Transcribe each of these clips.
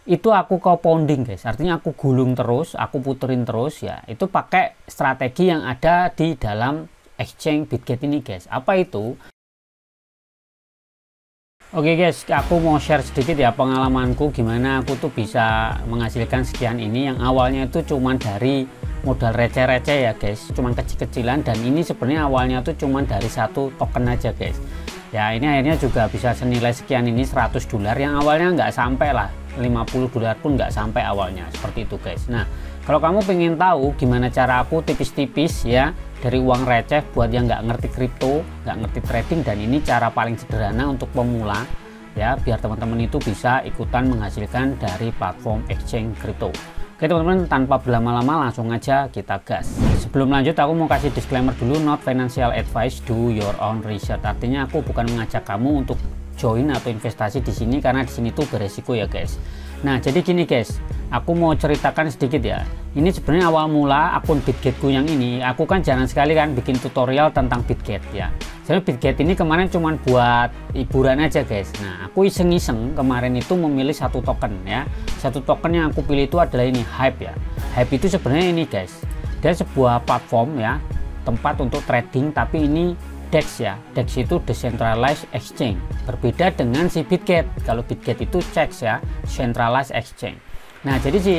itu aku compounding guys, artinya aku gulung terus, aku puterin terus ya, itu pakai strategi yang ada di dalam exchange Bitget ini guys. Apa itu? Oke guys, aku mau share sedikit ya pengalamanku gimana aku tuh bisa menghasilkan sekian ini, yang awalnya itu cuman dari modal receh-receh ya guys, cuman kecil-kecilan, dan ini sebenarnya awalnya tuh cuman dari satu token aja guys. Ya ini akhirnya juga bisa senilai sekian ini, $100, yang awalnya nggak sampai lah, $50 pun nggak sampai awalnya, seperti itu guys. Nah kalau kamu pengen tahu gimana cara aku tipis-tipis ya dari uang receh buat yang nggak ngerti kripto, nggak ngerti trading, dan ini cara paling sederhana untuk pemula ya, biar teman-teman itu bisa ikutan menghasilkan dari platform exchange kripto. Oke teman-teman, tanpa berlama-lama langsung aja kita gas. Sebelum lanjut aku mau kasih disclaimer dulu, not financial advice, do your own research. Artinya aku bukan mengajak kamu untuk join atau investasi di sini, karena di sini tuh beresiko ya guys. Nah jadi gini guys, aku mau ceritakan sedikit ya. Ini sebenarnya awal mula akun Bitgetku yang ini, aku kan jarang sekali kan bikin tutorial tentang Bitget ya. Jadi Bitget ini kemarin cuman buat hiburan aja guys. Nah aku iseng-iseng kemarin itu memilih satu token ya. Satu token yang aku pilih itu adalah ini, Hype ya. Hype itu sebenarnya ini guys, dia sebuah platform ya, tempat untuk trading, tapi ini DEX ya. DEX itu Decentralized Exchange, berbeda dengan si Bitget. Kalau Bitget itu CEX ya, Centralized Exchange. Nah jadi si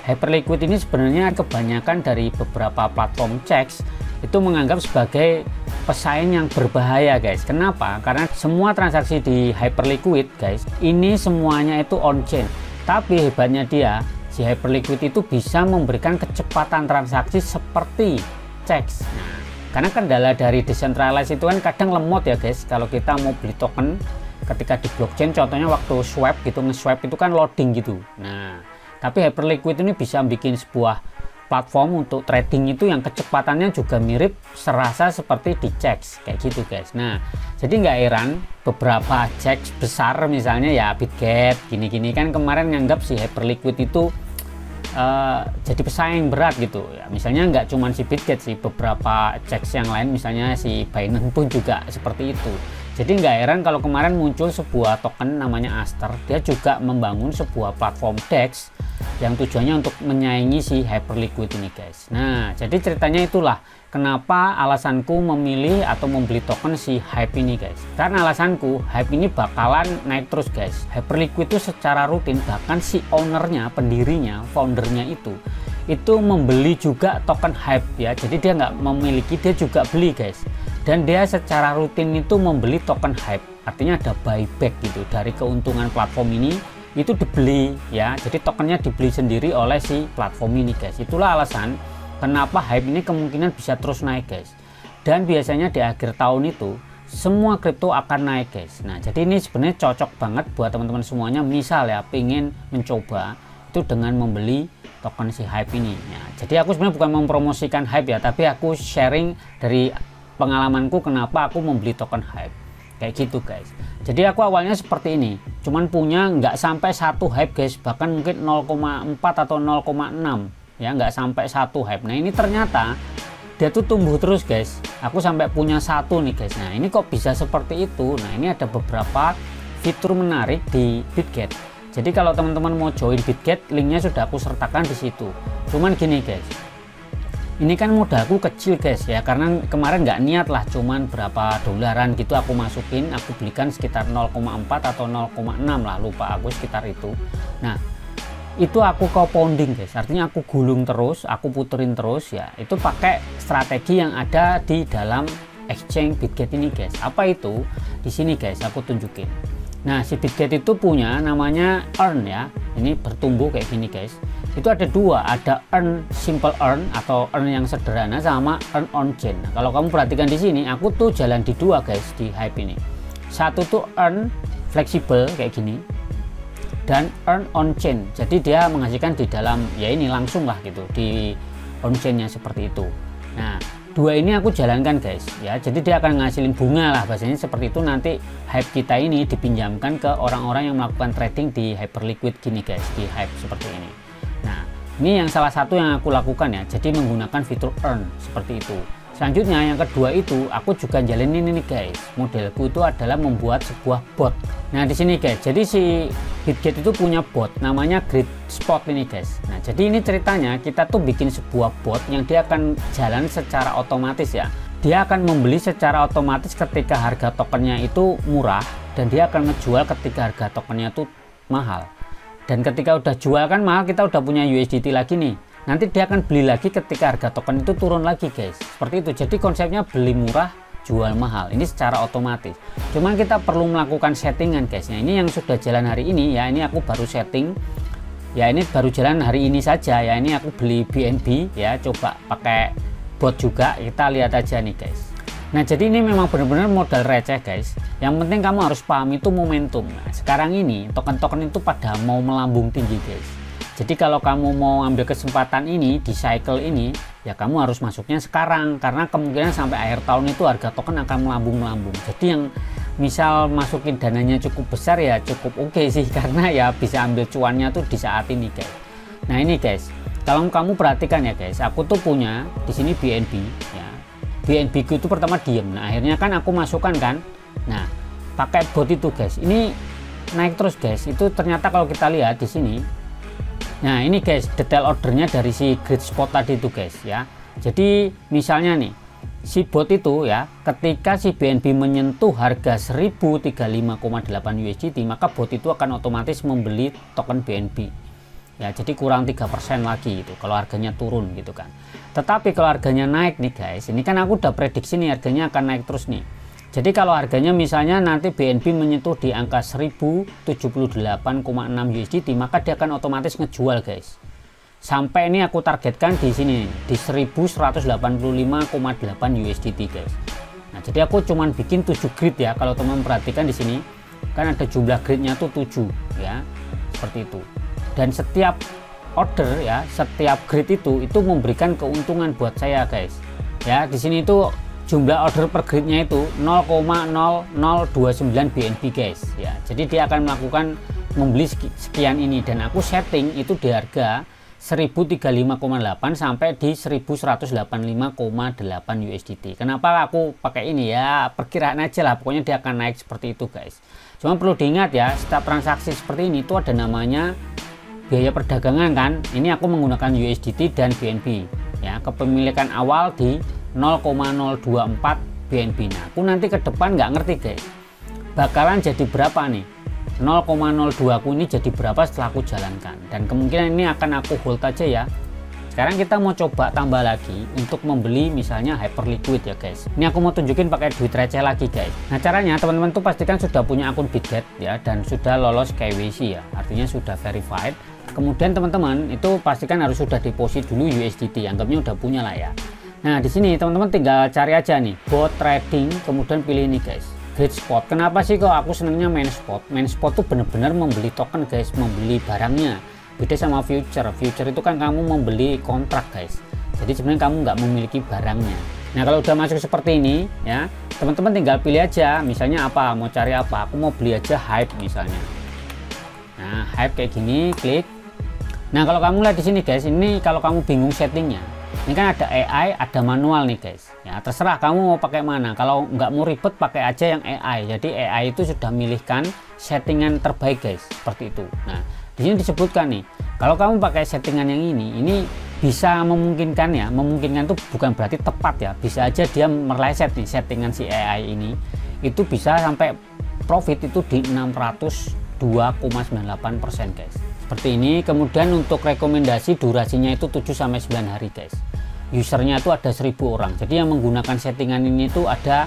Hyperliquid ini sebenarnya kebanyakan dari beberapa platform CEX itu menganggap sebagai pesaing yang berbahaya guys. Kenapa? Karena semua transaksi di Hyperliquid guys, ini semuanya itu on-chain. Tapi hebatnya dia, si Hyperliquid itu bisa memberikan kecepatan transaksi seperti CEX. Nah, karena kendala dari decentralized itu kan kadang lemot ya guys. Kalau kita mau beli token ketika di blockchain, contohnya waktu swipe gitu, nge-swipe itu kan loading gitu. Nah tapi Hyperliquid ini bisa bikin sebuah platform untuk trading itu yang kecepatannya juga mirip, serasa seperti di CEX kayak gitu guys. Nah jadi nggak heran beberapa CEX besar misalnya ya Bitget gini-gini kan kemarin nganggap si Hyperliquid itu jadi pesaing berat gitu ya. Misalnya nggak cuma si Bitget sih, beberapa CEX yang lain misalnya si Binance pun juga seperti itu. Jadi nggak heran kalau kemarin muncul sebuah token namanya Aster, dia juga membangun sebuah platform DEX yang tujuannya untuk menyaingi si Hyperliquid ini guys. Nah jadi ceritanya itulah kenapa alasanku memilih atau membeli token si Hype ini guys. Karena alasanku, Hype ini bakalan naik terus guys. Hyperliquid itu secara rutin, bahkan si ownernya, pendirinya, foundernya itu membeli juga token Hype ya. Jadi dia nggak memiliki, dia juga beli guys. Dan dia secara rutin itu membeli token Hype, artinya ada buyback gitu dari keuntungan platform ini, itu dibeli ya. Jadi tokennya dibeli sendiri oleh si platform ini guys. Itulah alasan kenapa Hype ini kemungkinan bisa terus naik guys. Dan biasanya di akhir tahun itu semua kripto akan naik guys. Nah jadi ini sebenarnya cocok banget buat teman-teman semuanya, misal ya pengen mencoba itu dengan membeli token si Hype ini ya. Jadi aku sebenarnya bukan mempromosikan Hype ya, tapi aku sharing dari pengalamanku kenapa aku membeli token Hype kayak gitu guys. Jadi aku awalnya seperti ini, cuman punya nggak sampai satu Hype guys, bahkan mungkin 0,4 atau 0,6 ya, nggak sampai satu Hype. Nah ini ternyata dia tuh tumbuh terus guys, aku sampai punya satu nih guys. Nah ini kok bisa seperti itu? Nah ini ada beberapa fitur menarik di Bitget. Jadi kalau teman-teman mau join Bitget, linknya sudah aku sertakan di situ. Cuman gini guys, ini kan modalku kecil guys ya, karena kemarin nggak niat lah, cuman berapa dolaran gitu aku masukin, aku belikan sekitar 0,4 atau 0,6 lah, lupa aku, sekitar itu. Nah itu aku compounding guys, artinya aku gulung terus, aku puterin terus ya, itu pakai strategi yang ada di dalam exchange Bitget ini guys. Apa itu? Di sini guys aku tunjukin. Nah si Bitget itu punya namanya earn ya, ini bertumbuh kayak gini guys. Itu ada dua, ada earn simple earn atau earn yang sederhana, sama earn on chain. Nah, kalau kamu perhatikan di sini, aku tuh jalan di dua guys di Hype ini. Satu tuh earn fleksibel kayak gini, dan earn on chain. Jadi dia menghasilkan di dalam ya ini langsung lah gitu di on chainnya seperti itu. Nah dua ini aku jalankan guys ya, jadi dia akan ngasilin bunga lah bahasanya seperti itu. Nanti Hype kita ini dipinjamkan ke orang-orang yang melakukan trading di Hyperliquid gini guys, di Hype seperti ini. Nah ini yang salah satu yang aku lakukan ya, jadi menggunakan fitur earn seperti itu. Selanjutnya yang kedua itu aku juga jalanin ini guys, modelku itu adalah membuat sebuah bot. Nah di sini guys, jadi si Bitget itu punya bot namanya Grid Spot ini guys. Nah jadi ini ceritanya kita tuh bikin sebuah bot yang dia akan jalan secara otomatis ya. Dia akan membeli secara otomatis ketika harga tokennya itu murah, dan dia akan ngejual ketika harga tokennya itu mahal. Dan ketika udah jual kan mahal, kita udah punya USDT lagi nih. Nanti dia akan beli lagi ketika harga token itu turun lagi guys, seperti itu. Jadi konsepnya beli murah jual mahal, ini secara otomatis. Cuman kita perlu melakukan settingan guys. Nah ini yang sudah jalan hari ini ya, ini aku baru setting ya, ini baru jalan hari ini saja ya. Ini aku beli BNB ya, coba pakai bot juga, kita lihat aja nih guys. Nah jadi ini memang benar-benar modal receh guys. Yang penting kamu harus paham itu momentum. Nah sekarang ini token-token itu pada mau melambung tinggi guys. Jadi kalau kamu mau ambil kesempatan ini di cycle ini ya, kamu harus masuknya sekarang, karena kemungkinan sampai akhir tahun itu harga token akan melambung-melambung. Jadi yang misal masukin dananya cukup besar ya cukup oke sih, karena ya bisa ambil cuannya tuh di saat ini guys. Nah ini guys, kalau kamu perhatikan ya guys, aku tuh punya di sini BNB ya. BNB itu pertama diem. Nah akhirnya kan aku masukkan kan. Nah pakai bot itu guys, ini naik terus guys. Itu ternyata kalau kita lihat di sini. Nah ini guys, detail ordernya dari si Grid Spot tadi itu guys ya. Jadi misalnya nih, si bot itu ya, ketika si BNB menyentuh harga 1035,8 USDT, maka bot itu akan otomatis membeli token BNB ya. Jadi kurang 3% lagi itu kalau harganya turun gitu kan. Tetapi kalau harganya naik nih guys, ini kan aku udah prediksi nih harganya akan naik terus nih. Jadi kalau harganya misalnya nanti BNB menyentuh di angka 1078,6 USDT, maka dia akan otomatis ngejual guys. Sampai ini aku targetkan di sini di 1185,8 USDT guys. Nah, jadi aku cuman bikin 7 grid ya. Kalau teman perhatikan di sini kan ada jumlah gridnya tuh 7 ya. Seperti itu. Dan setiap order ya, setiap grid itu memberikan keuntungan buat saya guys. Ya, di sini itu jumlah order per gridnya itu 0,0029 BNB guys ya. Jadi dia akan melakukan membeli sekian ini, dan aku setting itu di harga 1035,8 sampai di 1185,8 USDT. Kenapa aku pakai ini ya, perkiraan aja lah, pokoknya dia akan naik seperti itu guys. Cuma perlu diingat ya, setiap transaksi seperti ini itu ada namanya biaya perdagangan kan. Ini aku menggunakan USDT dan BNB ya, kepemilikan awal di 0,024 BNB. Nah aku nanti ke depan nggak ngerti guys, bakalan jadi berapa nih 0,02 aku ini jadi berapa setelah aku jalankan, dan kemungkinan ini akan aku hold aja ya. Sekarang kita mau coba tambah lagi untuk membeli misalnya Hyperliquid ya guys. Ini aku mau tunjukin pakai duit receh lagi guys. Nah caranya teman-teman tuh pastikan sudah punya akun Bitget ya, dan sudah lolos KYC ya, artinya sudah verified. Kemudian teman-teman itu pastikan harus sudah deposit dulu USDT, anggapnya udah punya lah ya. Nah di sini teman-teman tinggal cari aja nih bot trading, kemudian pilih ini guys, Grid Spot. Kenapa sih kok aku senengnya main spot? Main spot tuh bener-bener membeli token guys, membeli barangnya. Beda sama future. Future itu kan kamu membeli kontrak guys. Jadi sebenarnya kamu nggak memiliki barangnya. Nah kalau udah masuk seperti ini ya, teman-teman tinggal pilih aja. Misalnya apa? Mau cari apa? Aku mau beli aja Hype misalnya. Nah Hype kayak gini, klik. Nah kalau kamu lihat di sini guys, ini kalau kamu bingung settingnya, ini kan ada AI, ada manual nih guys. Ya terserah kamu mau pakai mana. Kalau nggak mau ribet pakai aja yang AI. Jadi AI itu sudah milihkan settingan terbaik guys, seperti itu. Nah di sini disebutkan nih, kalau kamu pakai settingan yang ini bisa memungkinkan ya. Memungkinkan itu bukan berarti tepat ya. Bisa aja dia meleset nih settingan si AI ini. Itu bisa sampai profit itu di 602,98% guys. Seperti ini. Kemudian untuk rekomendasi durasinya itu 7-9 hari guys. Usernya itu ada 1000 orang. Jadi yang menggunakan settingan ini itu ada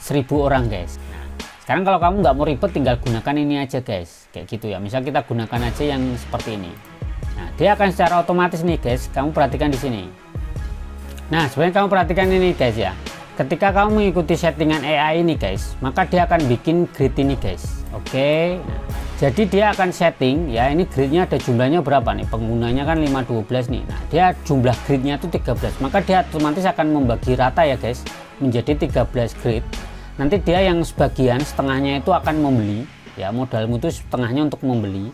1000 orang guys. Nah, sekarang kalau kamu nggak mau ribet tinggal gunakan ini aja guys, kayak gitu ya. Misal kita gunakan aja yang seperti ini. Nah dia akan secara otomatis nih guys, kamu perhatikan di sini. Nah sebenarnya kamu perhatikan ini guys ya, ketika kamu mengikuti settingan AI ini guys, maka dia akan bikin grid ini guys. Oke, nah, jadi dia akan setting ya, ini gridnya ada jumlahnya berapa nih, penggunanya kan 512 nih. Nah dia jumlah gridnya itu 13, maka dia otomatis akan membagi rata ya guys menjadi 13 grid. Nanti dia yang sebagian setengahnya itu akan membeli ya, modalmu itu setengahnya untuk membeli,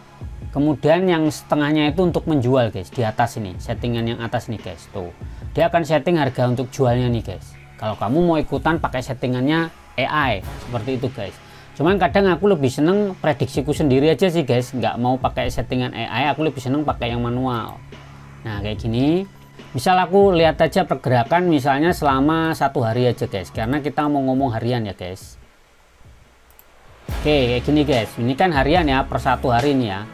kemudian yang setengahnya itu untuk menjual guys. Di atas ini settingan yang atas nih guys, tuh dia akan setting harga untuk jualnya nih guys. kalau kamu mau ikutan pakai settingannya AI seperti itu guys. Cuman kadang aku lebih seneng prediksiku sendiri aja sih guys, nggak mau pakai settingan AI, aku lebih seneng pakai yang manual. Nah kayak gini, misal aku lihat aja pergerakan misalnya selama 1 hari aja guys, karena kita mau ngomong harian ya guys. Oke kayak gini guys, ini kan harian ya, per 1 hari ini ya.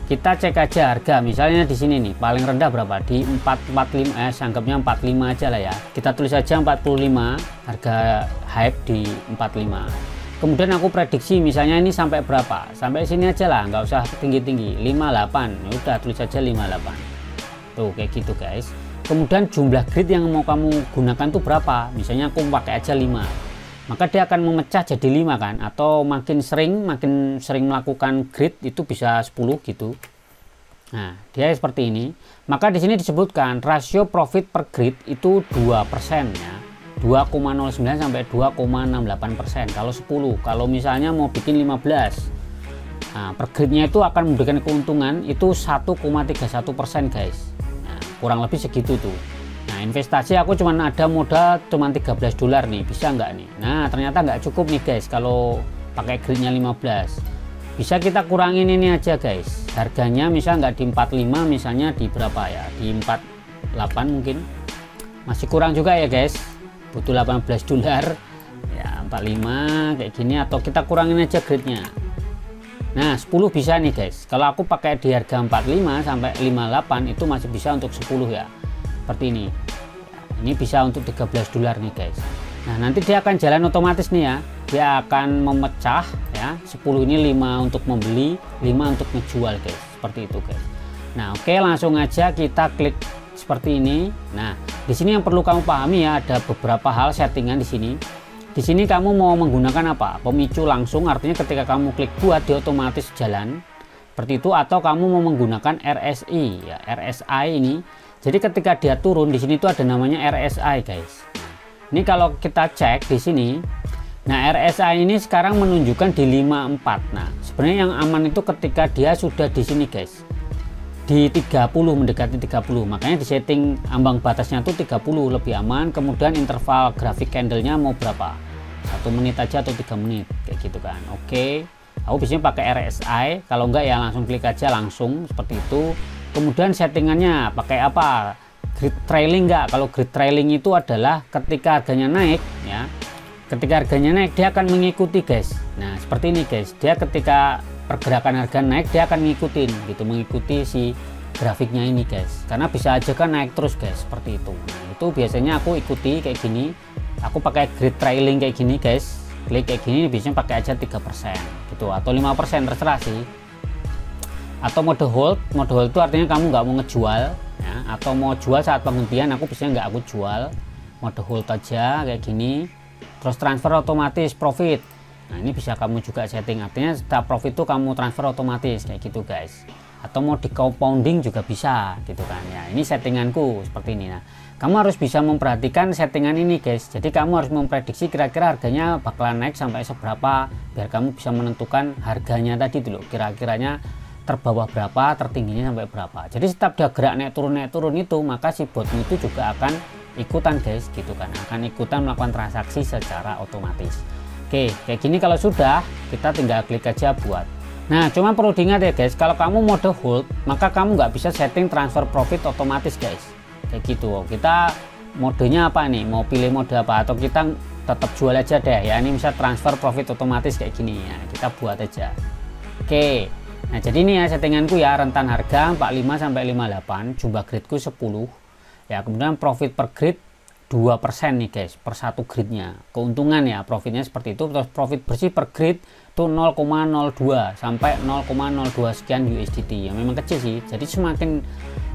Kita cek aja harga, misalnya di sini nih paling rendah berapa, di 445, anggapnya 45 aja lah ya, kita tulis aja 45, harga hype di 45. Kemudian aku prediksi misalnya ini sampai berapa, sampai sini aja lah, nggak usah tinggi-tinggi, 58, ya udah tulis aja 58 tuh kayak gitu guys. Kemudian jumlah grid yang mau kamu gunakan tuh berapa, misalnya aku pakai aja 5, maka dia akan memecah jadi 5 kan, atau makin sering melakukan grid itu bisa 10 gitu. Nah dia seperti ini. Maka di sini disebutkan rasio profit per grid itu 2% ya, 2,09 sampai 2,68% kalau 10. Kalau misalnya mau bikin 15, nah per gridnya itu akan memberikan keuntungan itu 1,31% guys. Nah kurang lebih segitu tuh. Nah investasi aku cuman ada modal cuman $13 nih, bisa nggak nih? Nah ternyata nggak cukup nih guys kalau pakai gridnya 15. Bisa kita kurangin ini aja guys, harganya misal nggak di 45, misalnya di berapa ya, di 48 mungkin, masih kurang juga ya guys, butuh $18 ya, 45 kayak gini, atau kita kurangin aja gridnya. Nah 10 bisa nih guys, kalau aku pakai di harga 45 sampai 58 itu masih bisa untuk 10 ya, seperti ini. Ini bisa untuk $13 nih guys. Nah nanti dia akan jalan otomatis nih ya, dia akan memecah ya, 10 ini 5 untuk membeli, 5 untuk ngejual guys, seperti itu guys. Nah oke, langsung aja kita klik seperti ini. Nah di sini yang perlu kamu pahami ya, ada beberapa hal settingan di sini. Di sini kamu mau menggunakan apa, pemicu langsung, artinya ketika kamu klik buat dia otomatis jalan seperti itu, atau kamu mau menggunakan RSI ya, RSI ini. Jadi ketika dia turun di sini tuh ada namanya RSI guys. Ini kalau kita cek di sini, nah RSI ini sekarang menunjukkan di 54. Nah sebenarnya yang aman itu ketika dia sudah di sini guys, di 30, mendekati 30, makanya di setting ambang batasnya tuh 30 lebih aman. Kemudian interval grafik candlenya mau berapa, 1 menit aja atau 3 menit kayak gitu kan. Oke, aku biasanya pakai RSI, kalau enggak ya langsung klik aja langsung seperti itu. Kemudian settingannya pakai apa, grid trailing enggak. Kalau grid trailing itu adalah ketika harganya naik ya, ketika harganya naik dia akan mengikuti guys. Nah seperti ini guys, dia ketika pergerakan harga naik dia akan ngikutin gitu, mengikuti si grafiknya ini guys, karena bisa aja kan naik terus guys, seperti itu. Nah itu biasanya aku ikuti kayak gini, aku pakai grid trailing kayak gini guys, klik kayak gini biasanya pakai aja 3% gitu, atau 5% terserah sih. Atau mode hold itu artinya kamu nggak mau ngejual ya, atau mau jual saat penghentian, aku biasanya nggak aku jual, mode hold aja kayak gini. Terus transfer otomatis profit, nah ini bisa kamu juga setting, artinya setiap profit itu kamu transfer otomatis kayak gitu guys. Atau mau di compounding juga bisa gitu kan ya, ini settinganku seperti ini. Nah kamu harus bisa memperhatikan settingan ini guys, jadi kamu harus memprediksi kira-kira harganya bakalan naik sampai seberapa, biar kamu bisa menentukan harganya tadi dulu, kira-kiranya terbawah berapa, tertingginya sampai berapa. Jadi setiap dia gerak naik turun itu, maka si botmu itu juga akan ikutan guys gitu kan, akan ikutan melakukan transaksi secara otomatis. Oke kayak gini. Kalau sudah, kita tinggal klik aja buat. Nah cuma perlu diingat ya guys, kalau kamu mode hold maka kamu nggak bisa setting transfer profit otomatis guys, kayak gitu. Kita modenya apa nih, mau pilih mode apa, atau kita tetap jual aja deh ya, ini bisa transfer profit otomatis kayak gini ya, kita buat aja. Oke, nah jadi ini ya settinganku ya, rentan harga 45 sampai 58, jumlah gridku 10 ya, kemudian profit per grid 2% nih guys, per satu gridnya, keuntungan ya, profitnya seperti itu. Terus profit bersih per grid itu 0,02 sampai 0,02 sekian USDT ya, memang kecil sih. Jadi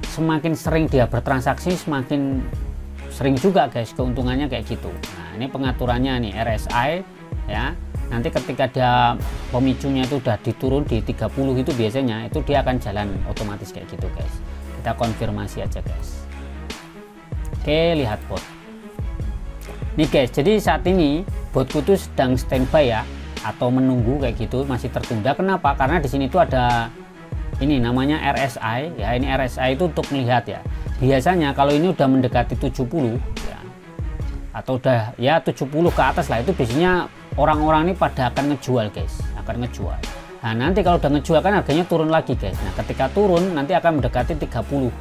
semakin sering dia bertransaksi, semakin sering juga guys keuntungannya kayak gitu. Nah ini pengaturannya nih RSI ya, nanti ketika dia pemicunya itu udah diturun di 30 itu biasanya itu dia akan jalan otomatis kayak gitu guys. Kita konfirmasi aja guys. Oke, lihat bot nih guys, jadi saat ini botku tuh sedang standby ya, atau menunggu kayak gitu, masih tertunda. Kenapa? Karena di sini tuh ada ini namanya RSI ya, ini RSI itu untuk melihat ya, biasanya kalau ini udah mendekati 70 ya, atau udah ya 70 ke atas lah, itu biasanya orang-orang ini pada akan ngejual guys, akan ngejual. Nah nanti kalau udah ngejual kan harganya turun lagi guys. Nah ketika turun nanti akan mendekati 30.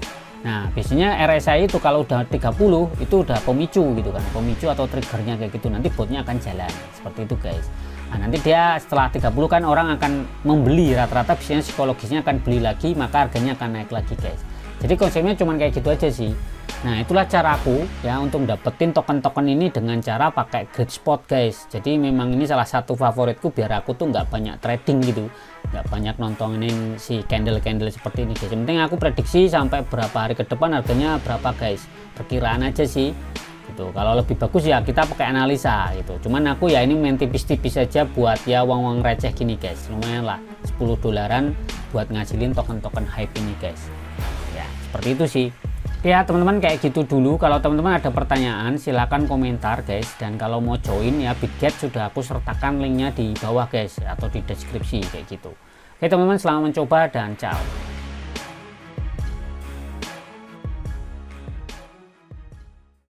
Nah biasanya RSI itu kalau udah 30 itu udah pemicu gitu kan, pemicu atau triggernya kayak gitu, nanti botnya akan jalan seperti itu guys. Nah nanti dia setelah 30 kan orang akan membeli, rata-rata biasanya psikologisnya akan beli lagi, maka harganya akan naik lagi guys. Jadi konsepnya cuman kayak gitu aja sih. Nah itulah caraku ya untuk dapetin token-token ini dengan cara pakai great spot guys. Jadi memang ini salah satu favoritku biar aku tuh nggak banyak trading gitu, nggak banyak nontonin si candle-candle seperti ini guys. Yang penting aku prediksi sampai berapa hari ke depan harganya berapa guys, perkiraan aja sih gitu. Kalau lebih bagus ya kita pakai analisa gitu, cuman aku ya ini main tipis-tipis aja buat ya uang-uang receh gini guys. Lumayan lah, 10 dolaran buat ngasilin token-token hype ini guys. Ya seperti itu sih ya teman-teman, kayak gitu dulu. Kalau teman-teman ada pertanyaan silahkan komentar guys, dan kalau mau join ya Bitget sudah aku sertakan linknya di bawah guys, atau di deskripsi kayak gitu. Oke teman-teman, selamat mencoba dan ciao.